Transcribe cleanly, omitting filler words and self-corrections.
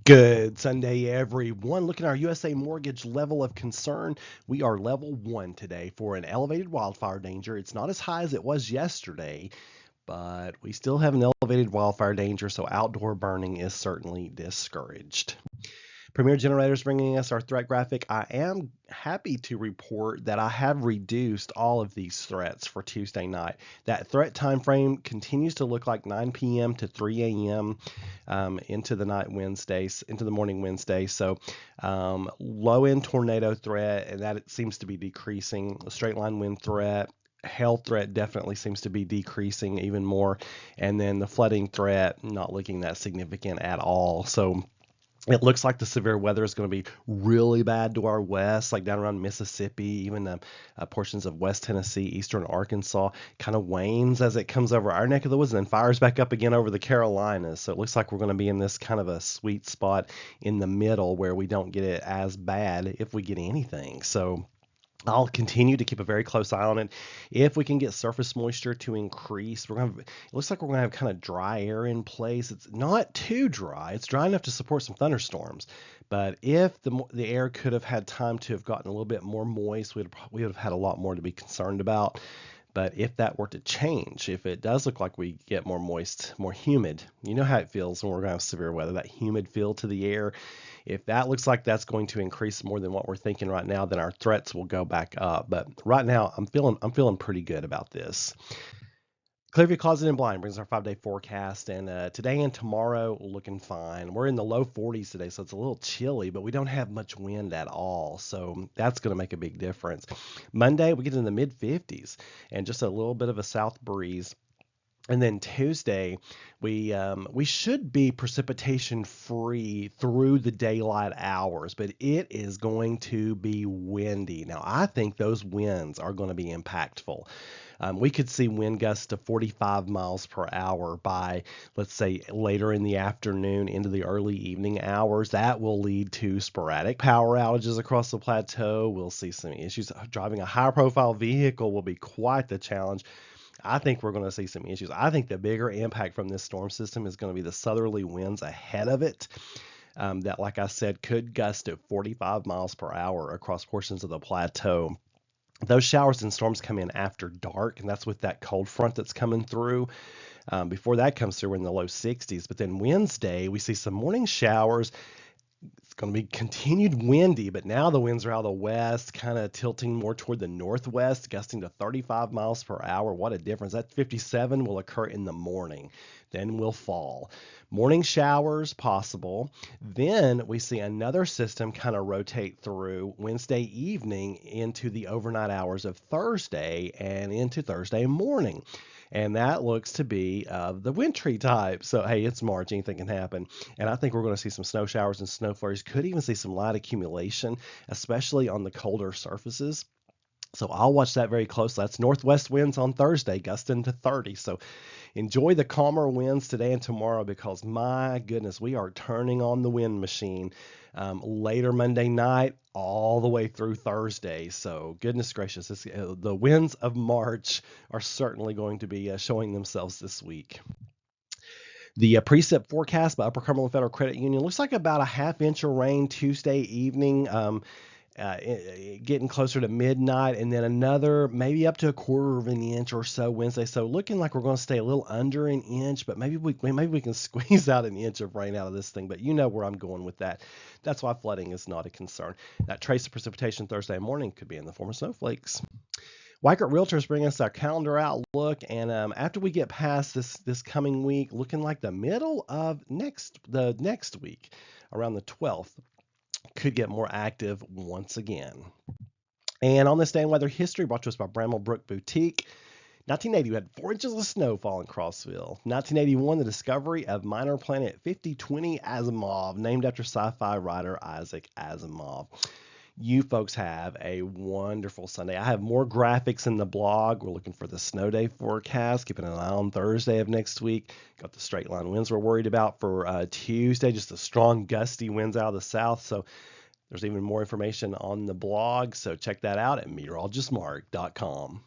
Good Sunday, everyone. Looking at our USA Mortgage level of concern, we are level 1 today for an elevated wildfire danger. It's not as high as it was yesterday, but we still have an elevated wildfire danger, so outdoor burning is certainly discouraged. Premier Generators bringing us our threat graphic. I am happy to report that I have reduced all of these threats for Tuesday night. That threat time frame continues to look like 9 p.m. to 3 a.m. Into the night Wednesdays, into the morning Wednesday. So low end tornado threat, and that it seems to be decreasing. A straight line wind threat. Hail threat definitely seems to be decreasing even more. And then the flooding threat not looking that significant at all. So it looks like the severe weather is going to be really bad to our west, like down around Mississippi, even portions of West Tennessee, eastern Arkansas, kind of wanes as it comes over our neck of the woods and then fires back up again over the Carolinas. So it looks like we're going to be in this kind of a sweet spot in the middle where we don't get it as bad if we get anything. So I'll continue to keep a very close eye on it. If we can get surface moisture to increase, it looks like we're going to have kind of dry air in place. It's not too dry. It's dry enough to support some thunderstorms. But if the air could have had time to have gotten a little bit more moist, we would have had a lot more to be concerned about. But if that were to change, if it does look like we get more moist, more humid, you know how it feels when we're going to have severe weather, that humid feel to the air. If that looks like that's going to increase more than what we're thinking right now, then our threats will go back up. But right now, I'm feeling pretty good about this. Clearview Closet and Blind brings our 5-day forecast, and today and tomorrow looking fine. We're in the low 40s today, so it's a little chilly, but we don't have much wind at all, so that's going to make a big difference. Monday, we get in the mid 50s and just a little bit of a south breeze. And then Tuesday, we should be precipitation free through the daylight hours, but it is going to be windy. Now, I think those winds are going to be impactful. We could see wind gusts to 45 miles per hour by, let's say, later in the afternoon into the early evening hours. That will lead to sporadic power outages across the plateau. We'll see some issues. Driving a high profile vehicle will be quite the challenge. I think we're going to see some issues. I think the bigger impact from this storm system is going to be the southerly winds ahead of it. That, like I said, could gust at 45 miles per hour across portions of the plateau. Those showers and storms come in after dark, and that's with that cold front that's coming through. Before that comes through, we're in the low 60s. But then Wednesday, we see some morning showers. It's going to be continued windy, but now the winds are out of the west, kind of tilting more toward the northwest, gusting to 35 miles per hour. What a difference. That 57 will occur in the morning, then will fall. Morning showers possible. Then we see another system kind of rotate through Wednesday evening into the overnight hours of Thursday and into Thursday morning. And that looks to be the wintry type. So, hey, it's March. Anything can happen. And I think we're going to see some snow showers and snow flurries. Could even see some light accumulation, especially on the colder surfaces. So I'll watch that very closely. That's northwest winds on Thursday, gusting to 30. So enjoy the calmer winds today and tomorrow because, my goodness, we are turning on the wind machine later Monday night all the way through Thursday. So goodness gracious, the winds of March are certainly going to be showing themselves this week. The precip forecast by Upper Cumberland Federal Credit Union looks like about a half-inch of rain Tuesday evening. Getting closer to midnight, and then another maybe up to a quarter of an inch or so Wednesday. So looking like we're going to stay a little under an inch, but maybe we can squeeze out an inch of rain out of this thing. But you know where I'm going with that. That's why flooding is not a concern. That trace of precipitation Thursday morning could be in the form of snowflakes. Weichert Realtors bring us our calendar outlook, and after we get past this coming week, looking like the middle of the next week, around the 12th. Could get more active once again. And on this day in weather history, brought to us by Bramblebrook Boutique. 1980, we had 4 inches of snow fall in Crossville. 1981, the discovery of minor planet 5020 Asimov, named after sci-fi writer Isaac Asimov. You folks have a wonderful Sunday. I have more graphics in the blog. We're looking for the snow day forecast, keeping an eye on Thursday of next week. Got the straight line winds we're worried about for Tuesday, just the strong gusty winds out of the south. So there's even more information on the blog. So check that out at meteorologistmark.com.